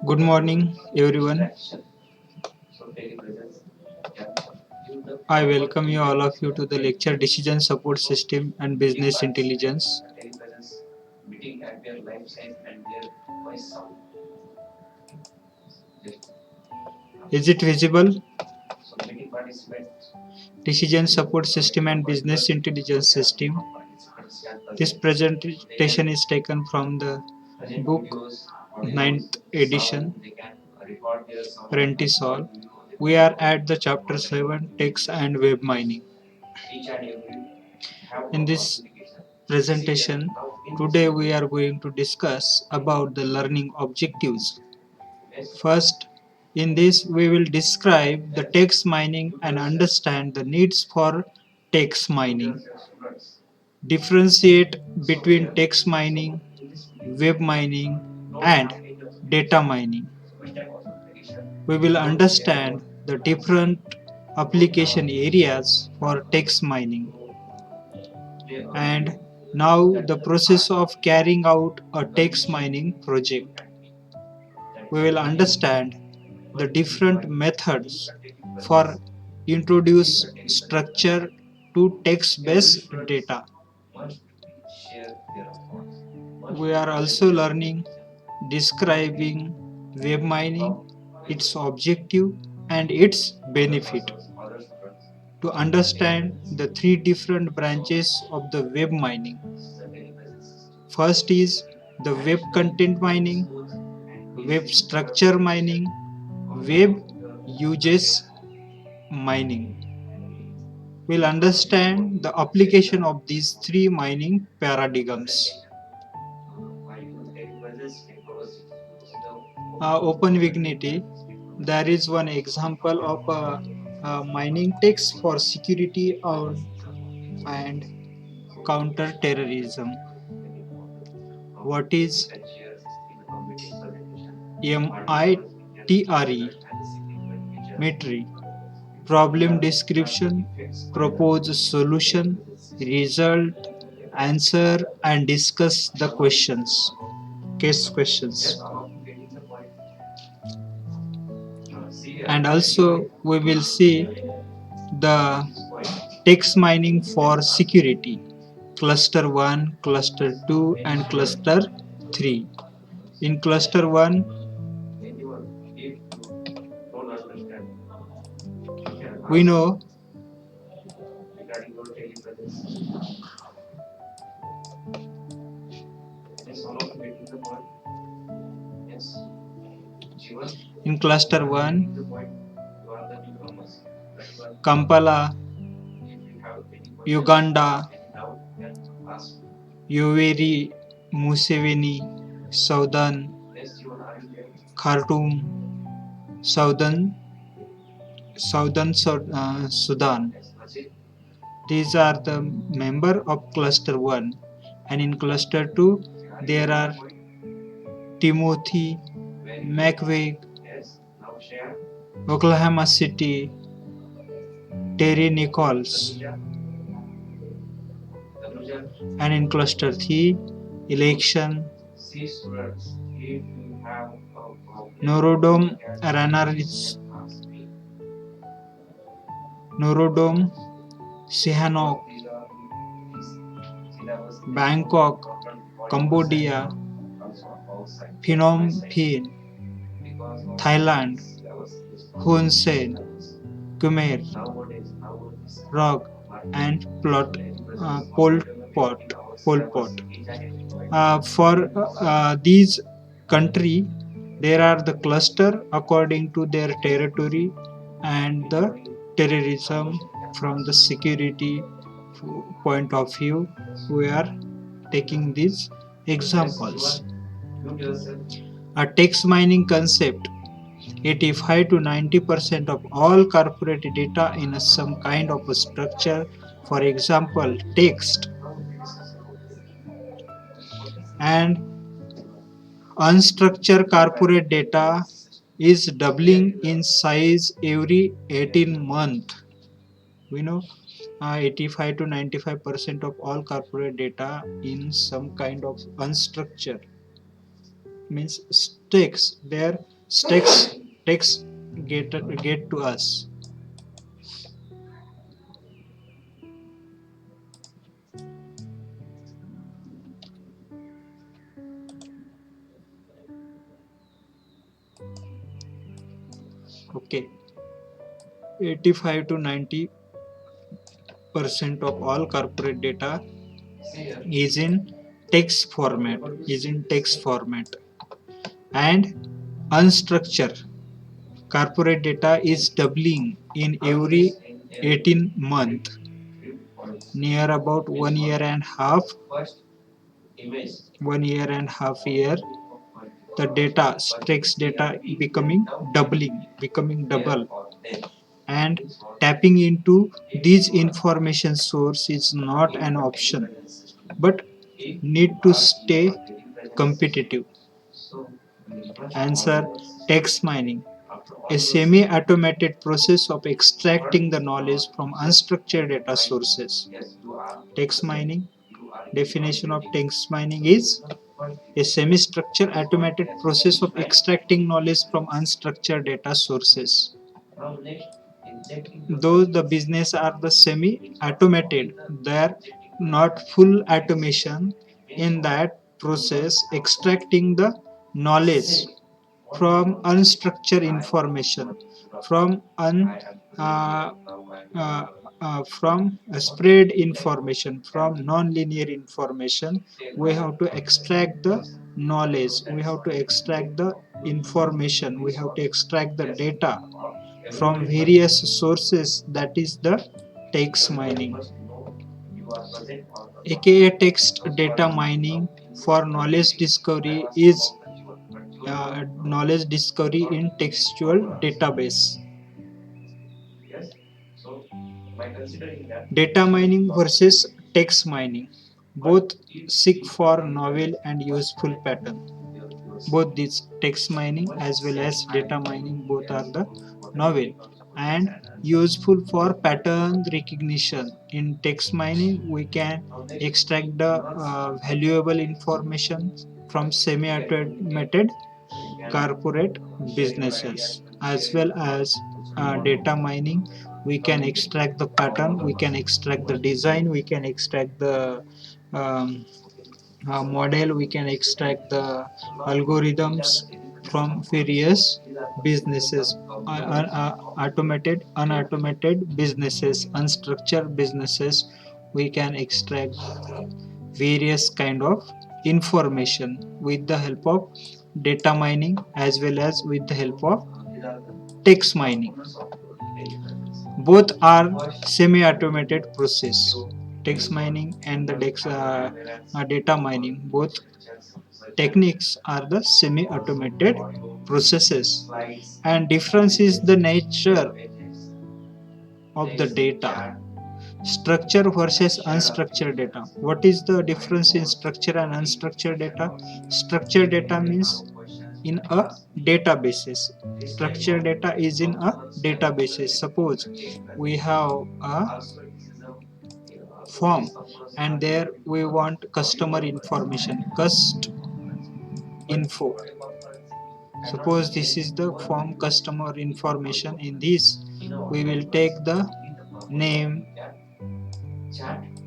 Good morning, everyone. I welcome you all of you to the lecture Decision Support System and Business Intelligence. Is it visible? Decision Support System and Business Intelligence System. This presentation is taken from the book 9th edition, Rentisol. We are at the chapter 7, Text and Web Mining. In this presentation, today we are going to discuss about the learning objectives. First, in this we will describe the text mining and understand the needs for text mining. Differentiate between text mining, web mining, and data mining. We will understand the different application areas for text mining. And now the process of carrying out a text mining project. We will understand the different methods for introduce structure to text-based data. We are also learning describing web mining, its objective and its benefit. To understand the three different branches of the web mining. First is the web content mining, web structure mining, web uses mining. We'll understand the application of these three mining paradigms. OpenWignity, there is one example of a mining text for security and counter-terrorism. What is MITRE? MITRE. Problem description, propose solution, result, answer and discuss the questions. Case questions. And also we will see the text mining for security. Cluster 1, cluster 2 and cluster 3. In cluster 1, we know in cluster 1, Kampala, Uganda, Yoweri Museveni, Southern Khartoum, Southern Sudan. These are the member of cluster 1, and in cluster 2 there are Timothy, McVeigh, Oklahoma City, Terry Nichols, and in cluster 3 election Norodom Norodom Sihanouk, Bangkok, Cambodia, Phnom Penh, Thailand, Hun Sen, Khmer, Rock, and Pol Pot. For these country, there are the cluster according to their territory and the terrorism from the security point of view. We are taking these examples. A text mining concept. 85 to 90% of all corporate data in some kind of a structure, for example text, and unstructured corporate data is doubling in size every 18 months. We know 85 to 95% of all corporate data in some kind of unstructured. means text. Their text get to us. Okay, 85 to 90% of all corporate data is in text format and unstructured corporate data is doubling in every 18 month, near about 1.5 year. The data text data becoming double, and tapping into these information source is not an option but need to stay competitive. Answer: text mining, a semi-automated process of extracting the knowledge from unstructured data sources. Text mining, definition of text mining is a semi-structured automated process of extracting knowledge from unstructured data sources. Though the business are the semi-automated, they are not full automation. In that process, extracting the knowledge from unstructured information, from uh, uh, spread information, from non-linear information, we have to extract the knowledge, we have to extract the information, we have to extract the data from various sources. That is the text mining, aka text data mining for knowledge discovery is knowledge discovery in textual database. Data mining versus text mining, both seek for novel and useful pattern. Both this text mining as well as data mining, both are the novel and useful for pattern recognition. In text mining we can extract the valuable information from semi-automated corporate businesses, as well as data mining we can extract the pattern, we can extract the design, we can extract the um, model, we can extract the algorithms from various businesses, automated, unautomated businesses, unstructured businesses. We can extract various kind of information with the help of data mining as well as with the help of text mining. Both are semi-automated process. Text mining and the data mining, both techniques are the semi-automated processes, and difference is the nature of the data. Structure versus unstructured data. What is the difference in structure and unstructured data? Structured data means in a databases. Structured data is in a databases. Suppose we have a form and there we want customer information, cust info. Suppose this is the form customer information. In this we will take the name,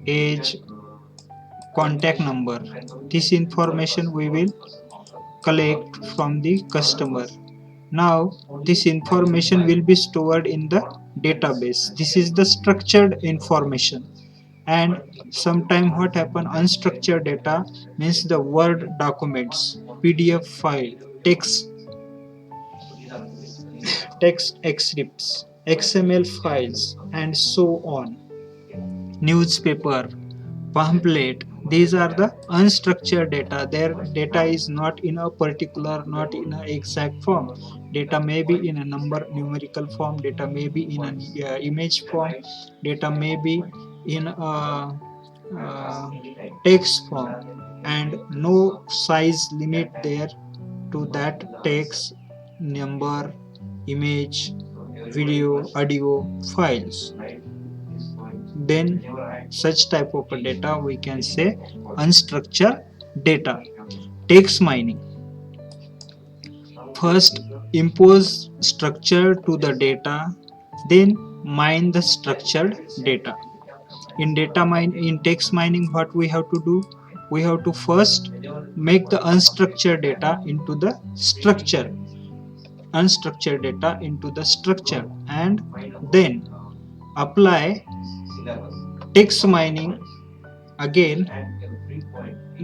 age, contact number. This information we will collect from the customer. Now this information will be stored in the database. This is the structured information. And sometime what happen, unstructured data means the word documents, PDF file, text excerpts, XML files, and so on. Newspaper, pamphlet, these are the unstructured data. Their data is not in a particular, not in an exact form. Data may be in a numerical form, data may be in an image form, data may be in a text form, and no size limit there to that text, number, image, video, audio files. Then such type of data we can say unstructured data. Text mining, First, impose structure to the data, then mine the structured data. In text mining, what we have to do? We have to first make the unstructured data into the structure, and then apply text mining again,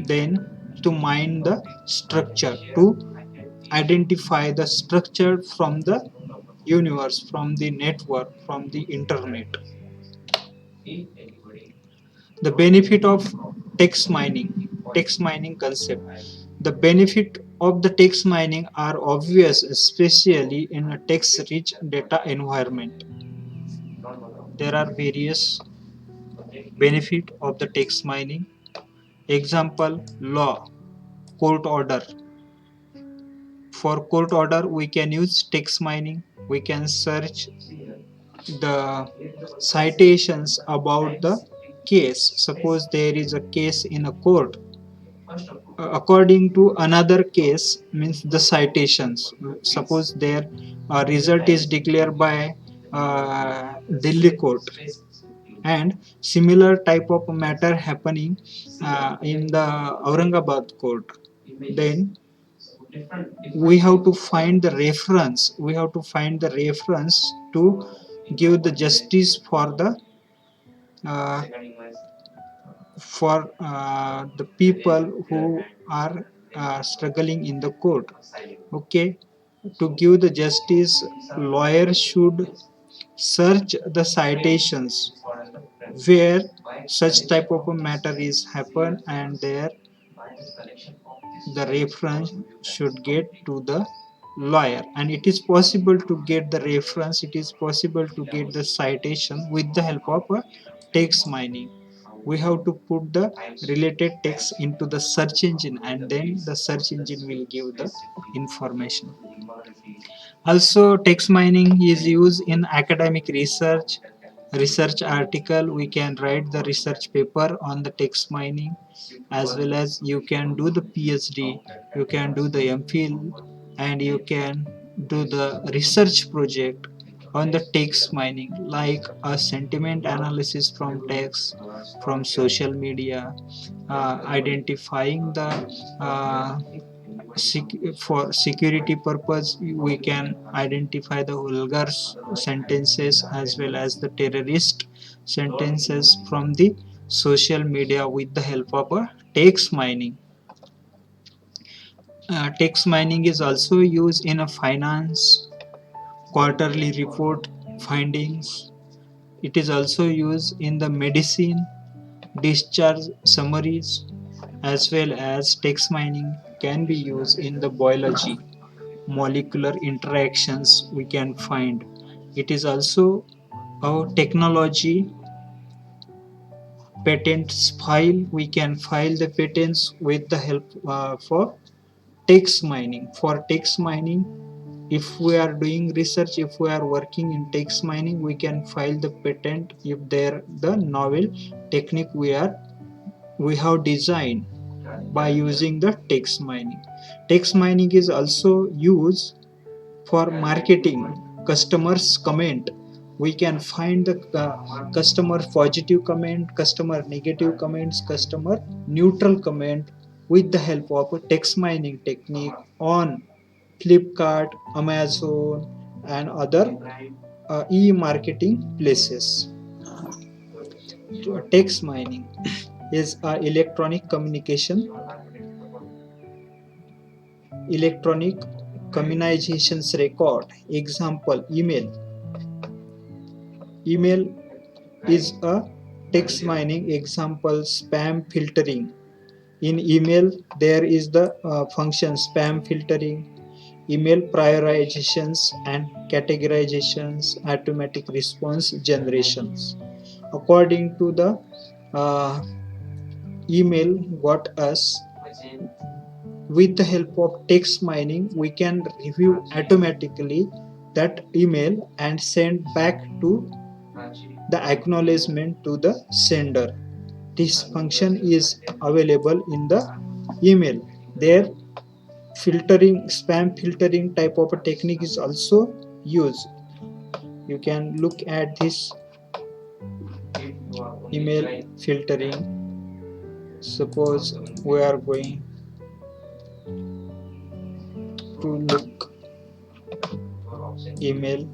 then to mine the structure, to identify the structure from the universe, from the network, from the internet. The benefit of text mining concept. The benefit of the text mining are obvious, especially in a text rich data environment. There are various benefit of the text mining. Example: law, court order. For court order, we can use text mining. We can search the citations about the case. Suppose there is a case in a court. According to another case, means the citations. Suppose their result is declared by Delhi court, and similar type of matter happening in the Aurangabad court. Then we have to find the reference. To give the justice uh, for the people who are struggling in the court. Okay, to give the justice, lawyer should search the citations where such type of a matter is happen, and there the reference should get to the lawyer. And it is possible to get the reference, it is possible to get the citation with the help of a text mining. We have to put the related text into the search engine, and then the search engine will give the information. Also, text mining is used in academic research article. We can write the research paper on the text mining, as well as you can do the PhD, you can do the MPhil, and you can do the research project on the text mining, like a sentiment analysis from text, from social media, identifying the uh, for security purpose. We can identify the vulgar sentences as well as the terrorist sentences from the social media with the help of a text mining. Text mining is also used in a finance quarterly report findings. It is also used in the medicine discharge summaries, as well as text mining can be used in the biology molecular interactions we can find. It is also a technology patents file. We can file the patents with the help for text mining. For text mining, if we are doing research, if we are working in text mining, we can file the patent if there the novel technique we have designed by using the text mining. Text mining is also used for marketing. Customers comment, we can find the customer positive comment, customer negative comments, customer neutral comment with the help of a text mining technique on Flipkart, Amazon, and other e-marketing places. Text mining is a electronic communications record. Example: email is a text mining. Example: spam filtering. In email there is the function spam filtering, email prioritizations and categorizations, automatic response generations. According to the uh, email got us, with the help of text mining we can review automatically that email and send back to the acknowledgement to the sender. This function is available in the email. There filtering, spam filtering type of a technique is also used. You can look at this email filtering. Suppose we are going to look email.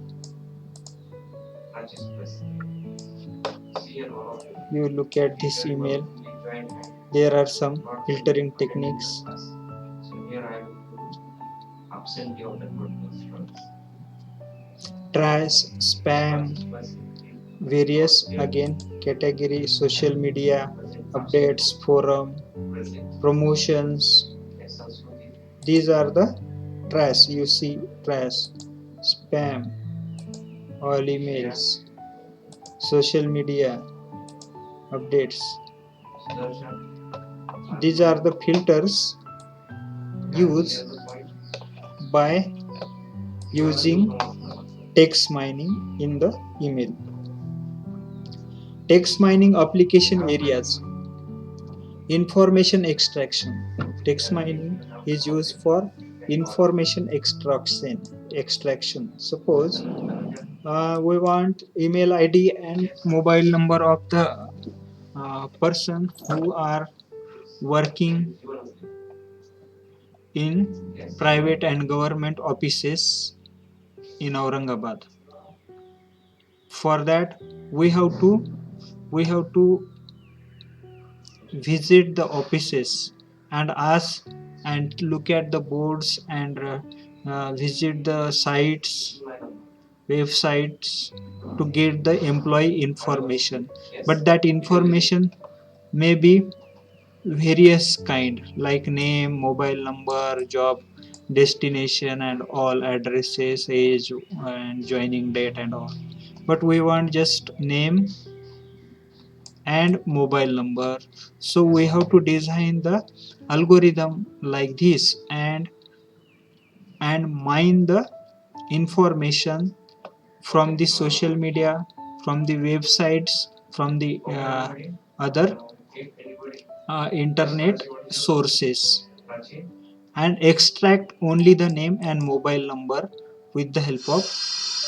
You look at this email. There are some filtering techniques. Trash, spam, various again category, social media, updates, forum, promotions. These are the trash. You see trash, spam, all emails, social media, updates. These are the filters used by using text mining in the email. Text mining application areas. Information extraction. Text mining is used for information extraction. Suppose we want email ID and mobile number of the person who are working in private and government offices in Aurangabad. For that, we have to visit the offices and ask and look at the boards and visit the sites, websites, to get the employee information. But that information may be various kind, like name, mobile number, job destination and all, addresses, age and joining date and all. But we want just name and mobile number. So we have to design the algorithm like this and mine the information from the social media, from the websites, from the other internet sources, and extract only the name and mobile number with the help of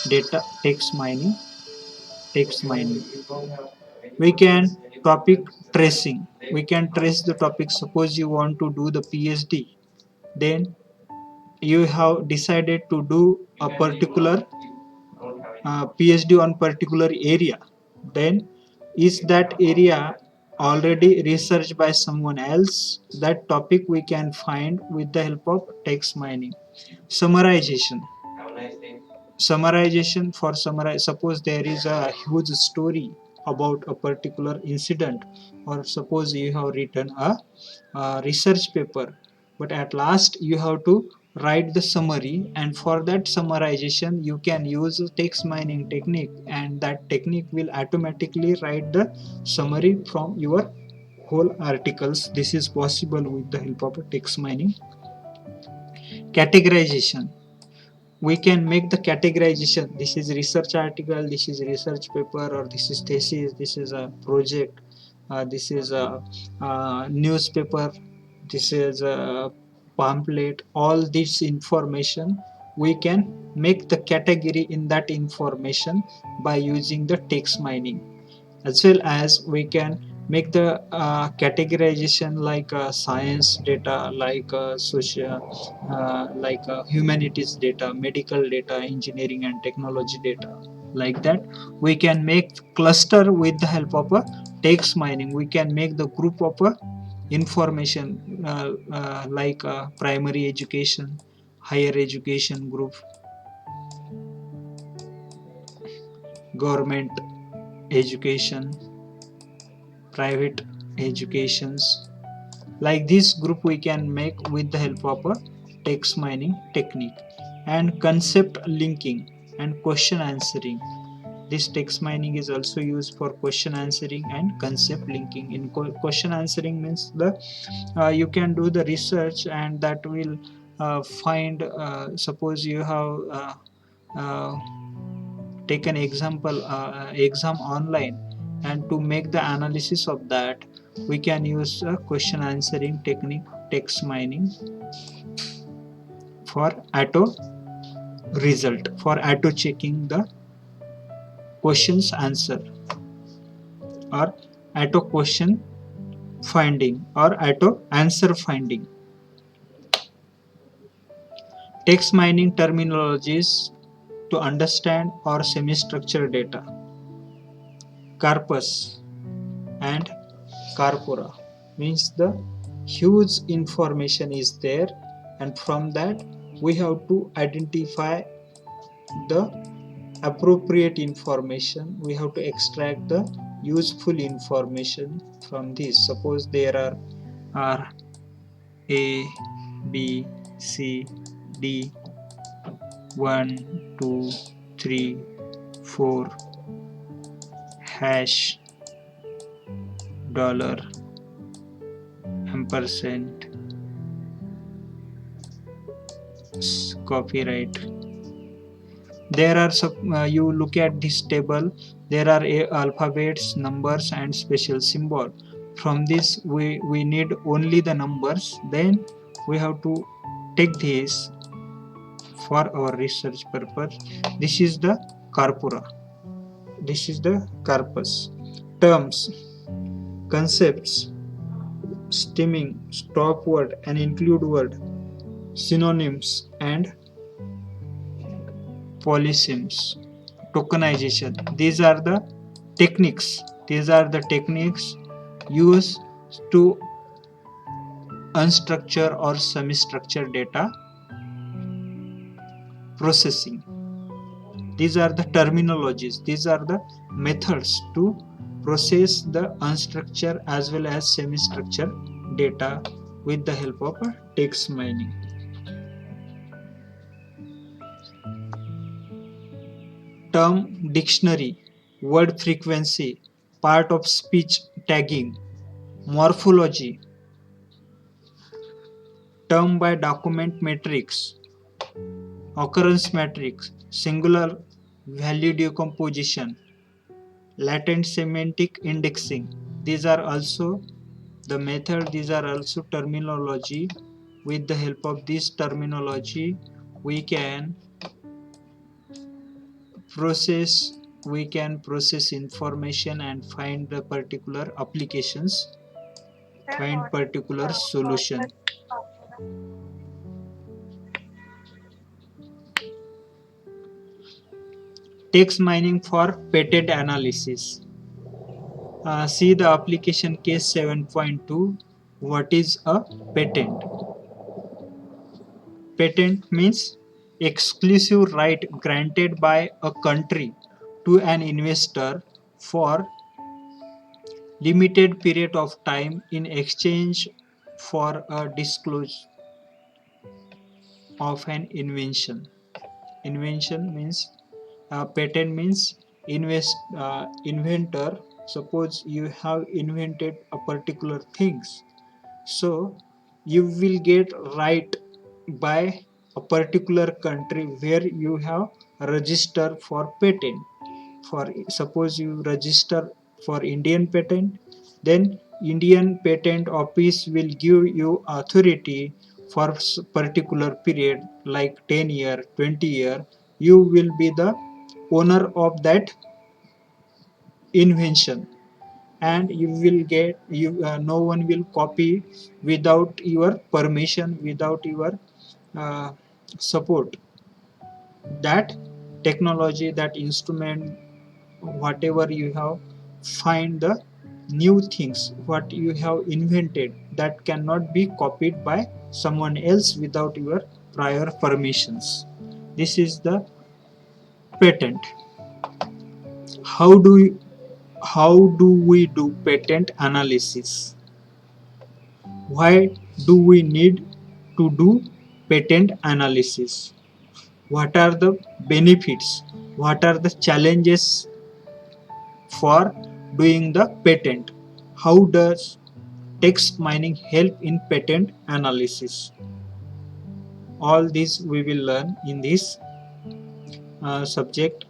data text mining. We can topic tracing. We can trace the topic. Suppose you want to do the PhD, then you have decided to do a particular PhD on particular area. Then is that area already researched by someone else? That topic we can find with the help of text mining. Summarization. For summarize, suppose there is a huge story about a particular incident, or suppose you have written a research paper, but at last you have to write the summary, and for that summarization you can use a text mining technique, and that technique will automatically write the summary from your whole articles. This is possible with the help of a text mining. Categorization. We can make the categorization. This is research article, this is research paper, or this is thesis, this is a project, this is a newspaper, this is a pamphlet. All this information we can make the category in that information by using the text mining. As well as we can make the categorization like science data, like social, like humanities data, medical data, engineering and technology data. Like that, we can make cluster with the help of a text mining. We can make the group of a information like primary education, higher education group, government education, private educations. Like this group we can make with the help of a text mining technique. And concept linking and question answering. This text mining is also used for question answering and concept linking. In question answering means the you can do the research, and that will find, suppose you have uh, taken exam online, and to make the analysis of that we can use a question answering technique, text mining. for auto result, for auto checking the questions answer, or auto question finding, or auto answer finding. Text mining terminologies to understand or semi-structured data. Corpus and corpora means the huge information is there, and from that we have to identify the appropriate information. We have to extract the useful information from this. Suppose there are A, B, C, D, 1, 2, 3, 4, hash, dollar, ampersand, copyright. There are you look at this table, there are alphabets, numbers and special symbol. From this we need only the numbers, then we have to take this for our research purpose. This is the corpora, this is the corpus. Terms, concepts, stemming, stop word and include word, synonyms and polysems. Tokenization, these are the techniques, used to unstructured or semi-structured data processing. These are the terminologies, these are the methods to process the unstructured as well as semi-structured data with the help of text mining. Term dictionary, word frequency, part of speech tagging, morphology, term by document matrix, occurrence matrix, singular value decomposition, latent semantic indexing. These are also the method, these are also terminology. With the help of this terminology we can process information and find the particular applications, find particular solution. Text mining for patent analysis. See the application case 7.2. What is a patent? Patent means exclusive right granted by a country to an investor for limited period of time in exchange for a disclosure of an invention. Invention means patent means inventor. Suppose you have invented a particular things, so you will get right by a particular country where you have registered for patent. For suppose you register for Indian patent, then Indian patent office will give you authority for particular period like 10 year, 20 year. You will be the owner of that invention, and you will get no one will copy without your permission, without your uh, support. That technology, that instrument, whatever you have, find the new things what you have invented, that cannot be copied by someone else without your prior permissions. This is the patent. How do we do patent analysis? Why do we need to do patent analysis? What are the benefits? What are the challenges for doing the patent? How does text mining help in patent analysis? All this we will learn in this subject,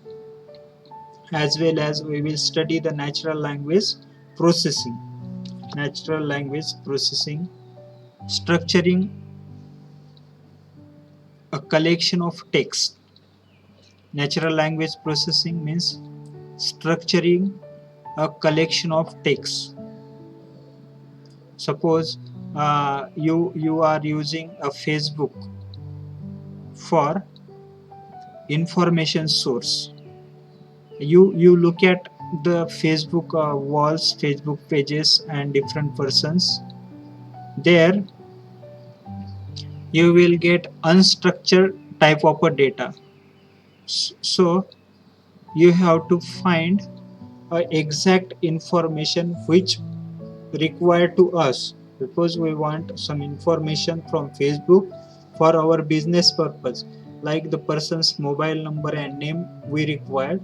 as well as we will study the natural language processing. Natural language processing, structuring a collection of text. Natural language processing means structuring a collection of text. Suppose you are using a Facebook for information source. You look at the Facebook walls, Facebook pages, and different persons. There you will get unstructured type of a data. So you have to find exact information which required to us. Suppose we want some information from Facebook for our business purpose, like the person's mobile number and name we required.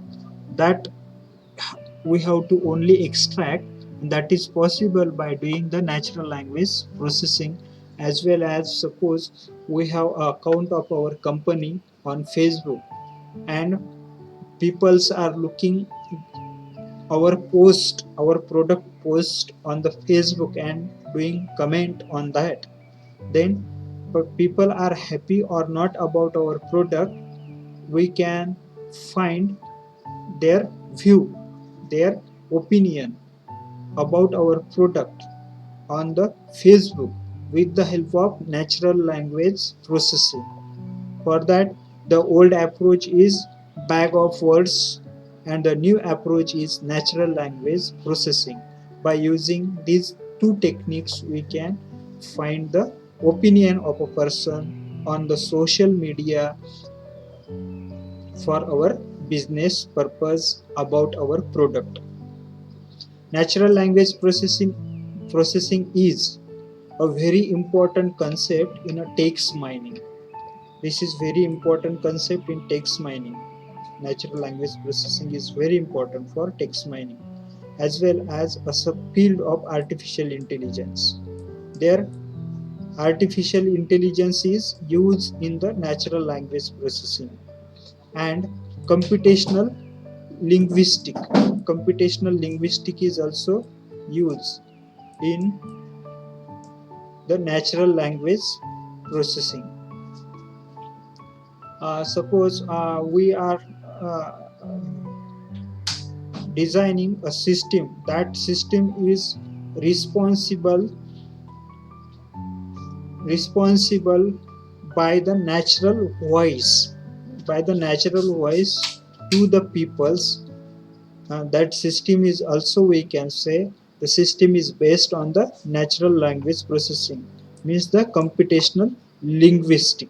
That we have to only extract, and that is possible by doing the natural language processing. As well as, suppose we have an account of our company on Facebook, and peoples are looking our post, our product post on the Facebook and doing comment on that. Then people are happy or not about our product, we can find their view, their opinion about our product on the Facebook with the help of natural language processing. For that, the old approach is bag of words, and the new approach is natural language processing. By using these two techniques, we can find the opinion of a person on the social media for our business purpose about our product. Natural language processing is a very important concept in a text mining. This is very important concept in text mining. Natural language processing is very important for text mining, as well as a subfield of artificial intelligence. There, artificial intelligence is used in the natural language processing, and computational linguistic. Computational linguistic is also used in the natural language processing. Suppose we are uh, designing a system. That system is responsible by the natural voice, to the peoples. That system is also, we can say, the system is based on the natural language processing, means the computational linguistic.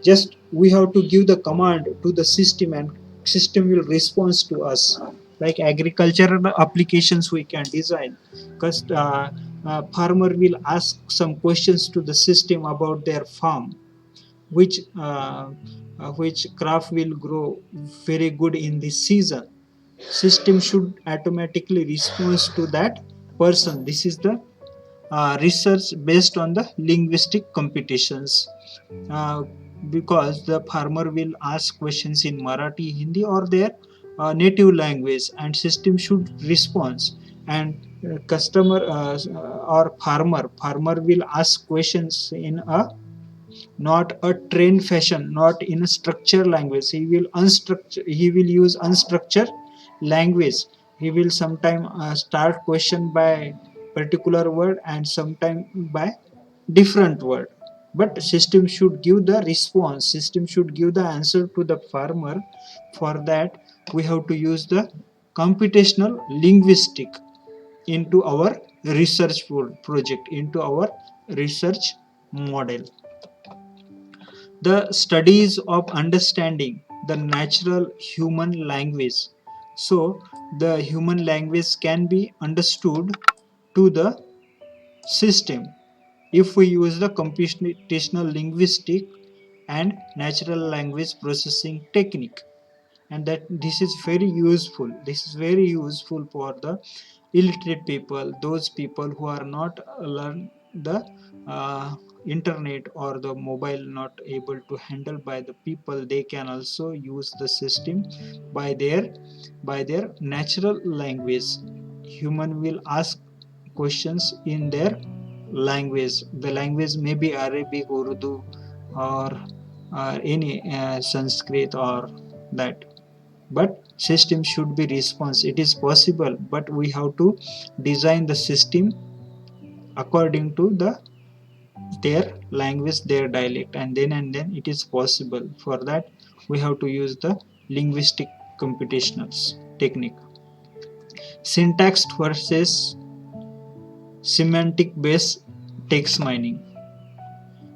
Just we have to give the command to the system, and system will respond to us. Like agricultural applications we can design, because farmer will ask some questions to the system about their farm, which crop will grow very good in this season. System should automatically respond to that person. This is the research based on the linguistic computations. uh, because the farmer will ask questions in Marathi, Hindi, or their native language, and system should respond. And customer or farmer will ask questions in a not a trained fashion, not in a structured language. He will use unstructured language. He will sometime start question by particular word and sometime by different word. But system should give the response, system should give the answer to the farmer. For that, we have to use the computational linguistic into our research project, into our research model. The studies of understanding the natural human language. So the human language can be understood to the system if we use the computational linguistic and natural language processing technique. And that this is very useful, for the illiterate people, those people who are not learn the internet or the mobile, not able to handle by the people. They can also use the system by their natural language. Human will ask questions in their language. The language may be Arabic, Urdu, or or any Sanskrit or that. But system should be responsive. It is possible, but we have to design the system according to their language, their dialect, and then it is possible. For that we have to use the linguistic computational technique. Syntax versus semantic based text mining.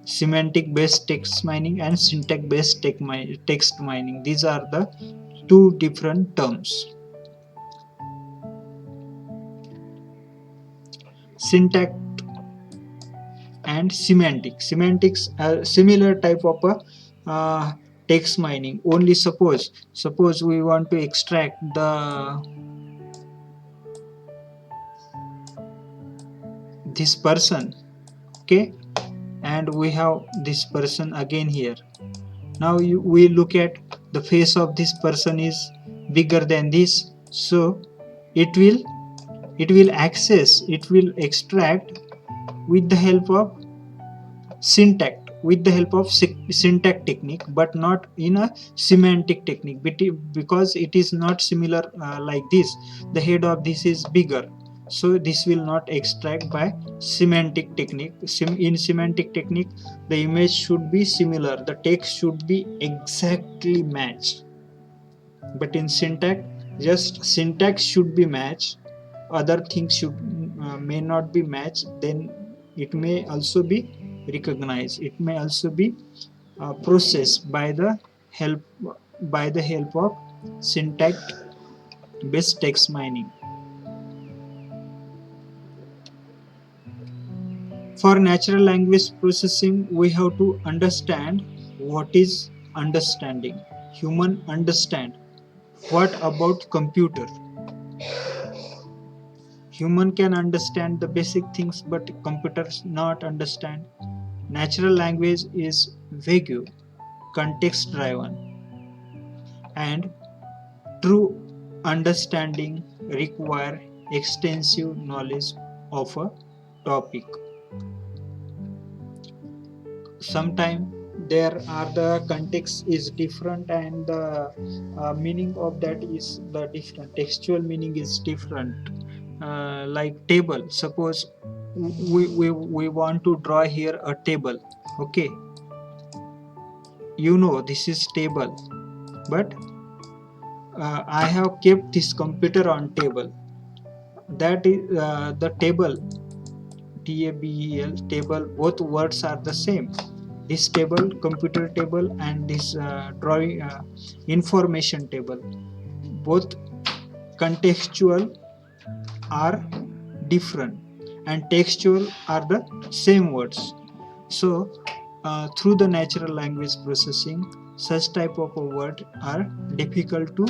Semantic based text mining and syntax based text mining, these are the two different terms. Syntax and semantics are similar type of a text mining. Only suppose we want to extract this person, okay, and we have this person again here. Now we look at the face of this person is bigger than this, so it will extract with the help of syntax technique, but not in a semantic technique, because it is not similar like this. The head of this is bigger, so this will not extract by semantic technique. In semantic technique, the image should be similar, the text should be exactly matched. But in syntax, just syntax should be matched, other things should may not be matched. Then it may also be recognized, it may also be processed help by the help of syntax based text mining. For natural language processing, we have to understand what is understanding. Human understand. What about computer? Human can understand the basic things, but computers not understand. Natural language is vague, context driven, and true understanding require extensive knowledge of a topic. Sometimes there are the context is different, and the meaning of that is the different textual meaning is different. Like table, suppose we want to draw here a table, okay, this is table, but I have kept this computer on table. That is the table, table, both words are the same. This table, computer table, and this drawing information table, both contextual are different and textual are the same words. So through the natural language processing, such type of a word are difficult to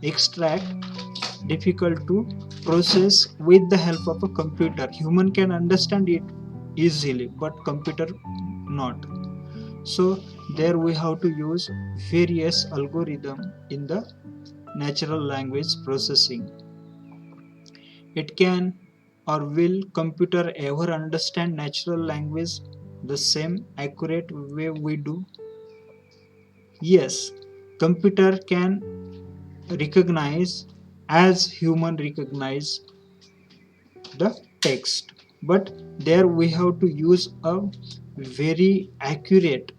extract, difficult to process with the help of a computer. Human can understand it easily, but computer not. So there we have to use various algorithm in the natural language processing. It can or will computer ever understand natural language the same accurate way we do? Yes, computer can recognize as human recognize the text, but there we have to use a very accurate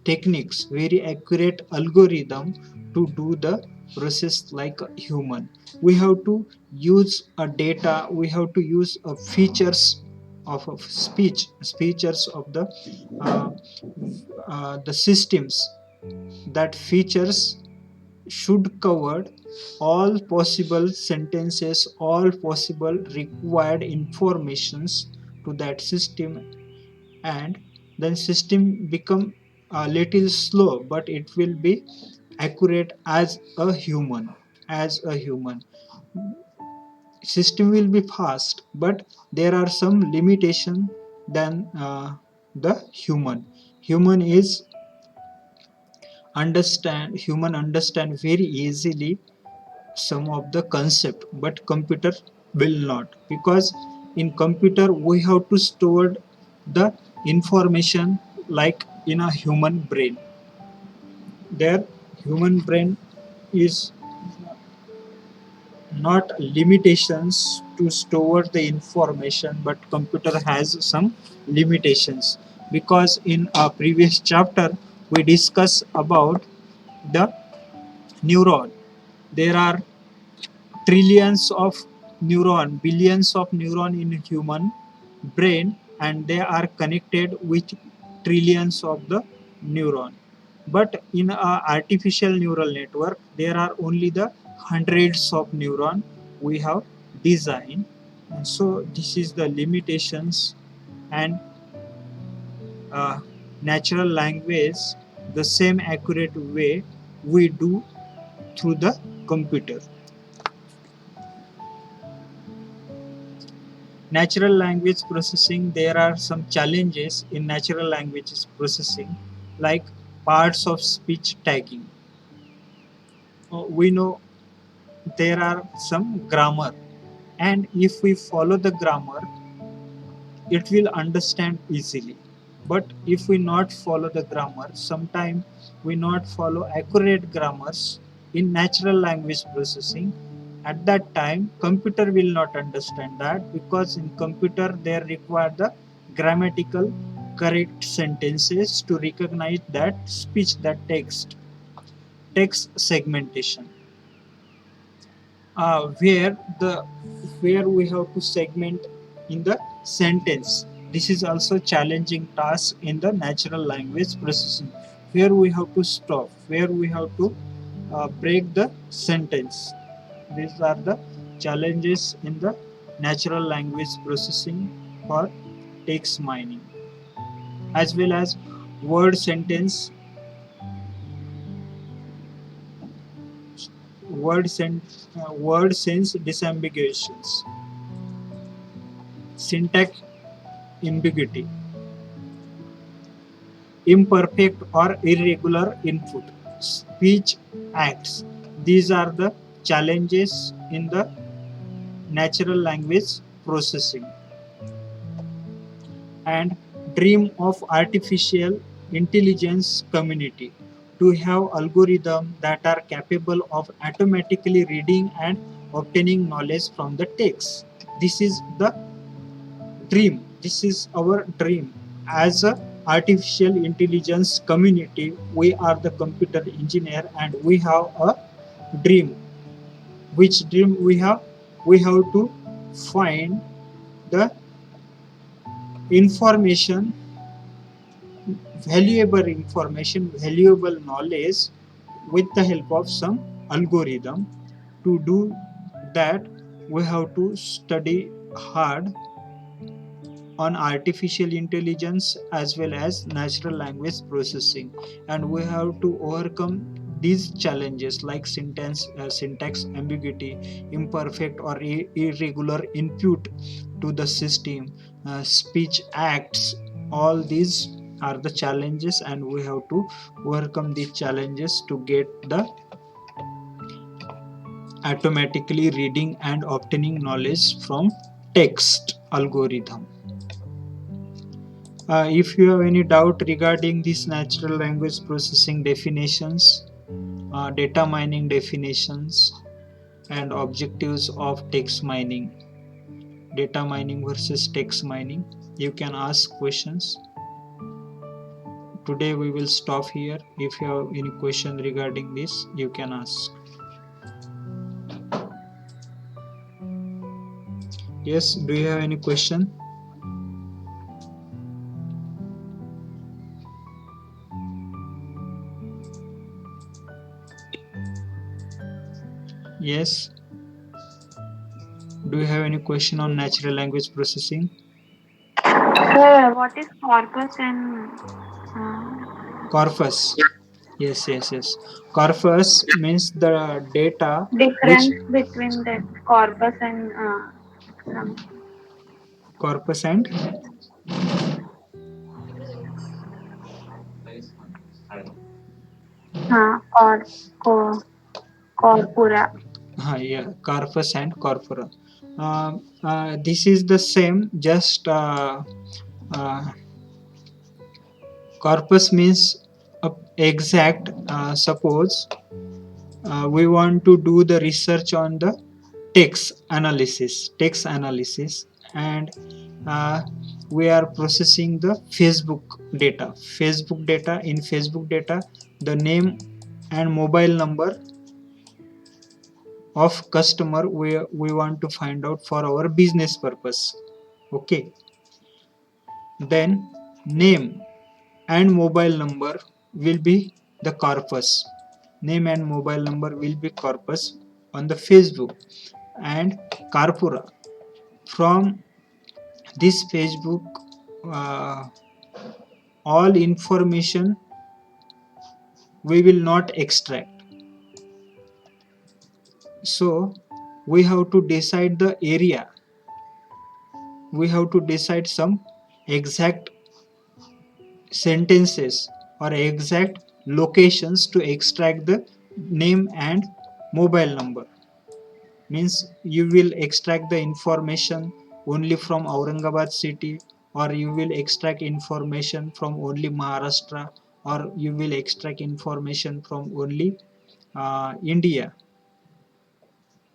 techniques, very accurate algorithm to do the process like a human. We have to use a data, we have to use a features of features of uh, the systems. That features should cover all possible sentences, all possible required informations to that system, and then system become a little slow, but it will be accurate as a human. As a human, system will be fast, but there are some limitation than the human is understand very easily some of the concept, but computer will not, because in computer we have to store the information like in a human brain. their human brain is not limitations to store the information, but computer has some limitations, because in our previous chapter we discuss about the neuron. There are trillions of billions of neuron in human brain, and they are connected with trillions of the neuron. But in a artificial neural network, there are only the hundreds of neuron we have designed. And so this is the limitations. And uh, natural language the same accurate way we do through the computer. Natural language processing, there are some challenges in natural language processing, like parts of speech tagging. We know there are some grammar, and if we follow the grammar, it will understand easily. But if we not follow the grammar, sometime we not follow accurate grammars in natural language processing, at that time computer will not understand that, because in computer they require the grammatical correct sentences to recognize that speech, that text segmentation, where the where we have to segment in the sentence. This is also challenging task in the natural language processing, where we have to stop, where we have to break the sentence. These are the challenges in the natural language processing for text mining, as well as word sentence word sense disambiguations, syntax ambiguity, imperfect or irregular input, speech acts. These are the challenges in the natural language processing. And dream of artificial intelligence community, to have algorithms that are capable of automatically reading and obtaining knowledge from the text. This is the dream. This is our dream. As a artificial intelligence community, we are the computer engineer, and we have a dream. Which dream we have? We have to find the information, valuable knowledge, with the help of some algorithm. To do that, we have to study hard on artificial intelligence as well as natural language processing, and we have to overcome these challenges like syntax ambiguity, imperfect or irregular input to the system, speech acts. All these are the challenges, and we have to overcome these challenges to get the automatically reading and obtaining knowledge from text algorithm. If you have any doubt regarding these natural language processing definitions, data mining definitions, and objectives of text mining, data mining versus text mining, you can ask questions. Today we will stop here. If you have any question regarding this, you can ask. Yes, do you have any question? Yes. Do you have any question on natural language processing? Sir, what is corpus and Corpus. Yes. Corpus means the data which difference between that corpus and some corpus and cor, co, corpora? yeah, corpus and corpora. This is the same. Just uh, corpus means a exact, suppose we want to do the research on the text analysis, and uh, we are processing the Facebook data. In Facebook data, the name and mobile number of customer we want to find out for our business purpose. Okay, then name and mobile number will be the corpus. Name and mobile number will be corpus on the Facebook and corpora. From this Facebook, uh, all information we will not extract. So we have to decide the area. We have to decide some exact sentences or exact locations to extract the name and mobile number. Means you will extract the information only from Aurangabad city, or you will extract information from only Maharashtra, or you will extract information from only India.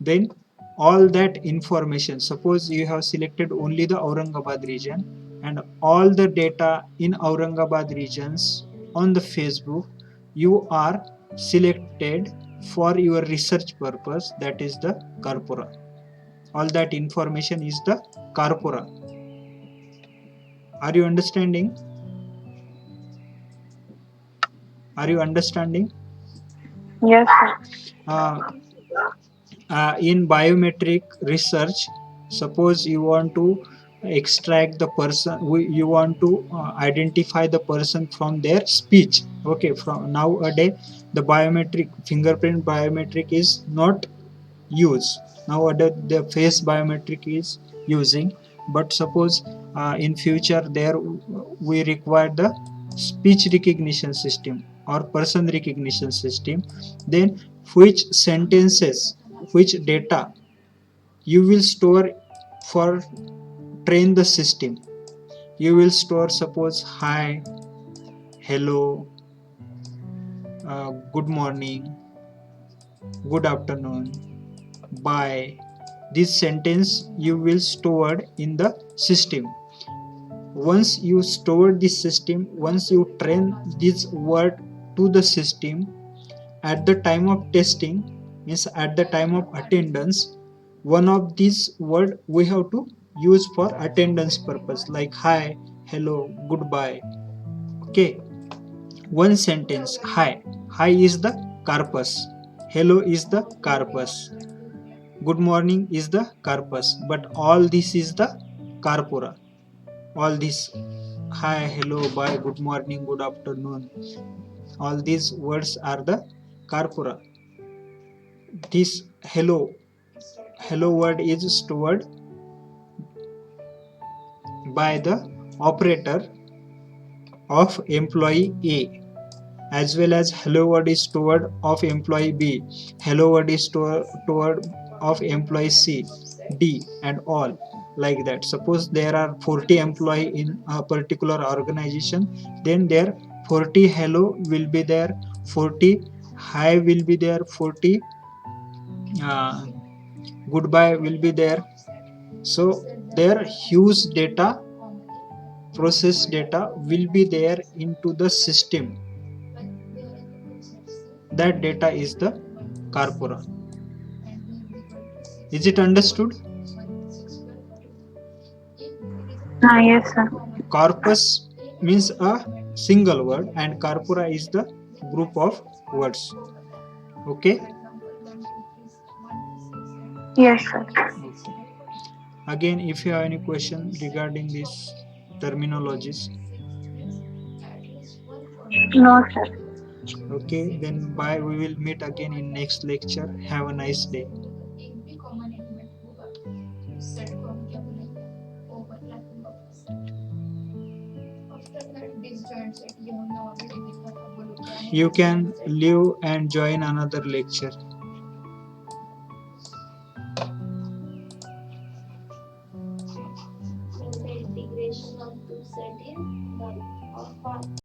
Then all that information, suppose you have selected only the Aurangabad region, and all the data in Aurangabad regions on the Facebook you are selected for your research purpose, that is the corpora. All that information is the corpora. Are you understanding? Are you understanding? Yes, sir. uh, in biometric research, suppose you want to extract the person, you want to identify the person from their speech. Okay, from nowadays the biometric fingerprint biometric is not used. Nowadays the face biometric is using, but suppose in future there we require the speech recognition system or person recognition system. Then which sentences, which data you will store for train the system? You will store, suppose, hi, hello, good morning, good afternoon, bye. This sentence you will store in the system. Once you store this system, once you train this word to the system, at the time of testing, means at the time of attendance, one of these word we have to use for attendance purpose, like hi, hello, goodbye. Okay, one sentence, hi is the corpus, hello is the corpus, good morning is the corpus, but all this is the corpora. All this hi, hello, bye, good morning, good afternoon, all these words are the corpora. This hello word is stored by the operator of employee A, as well as hello word is stored of employee B, hello word is stored of employee C, D, and all like that. Suppose there are 40 employee in a particular organization, then there 40 hello will be there, 40 hi will be there, 40 uh, goodbye will be there. So their huge data, process data will be there into the system. That data is the corpora. Is it understood? Yes, sir. Corpus means a single word and corpora is the group of words. Okay? Yes, sir. Okay. Again, if you have any question regarding these terminologies, No, sir. okay, then bye. We will meet again in next lecture. Have a nice day. You can leave and join another lecture.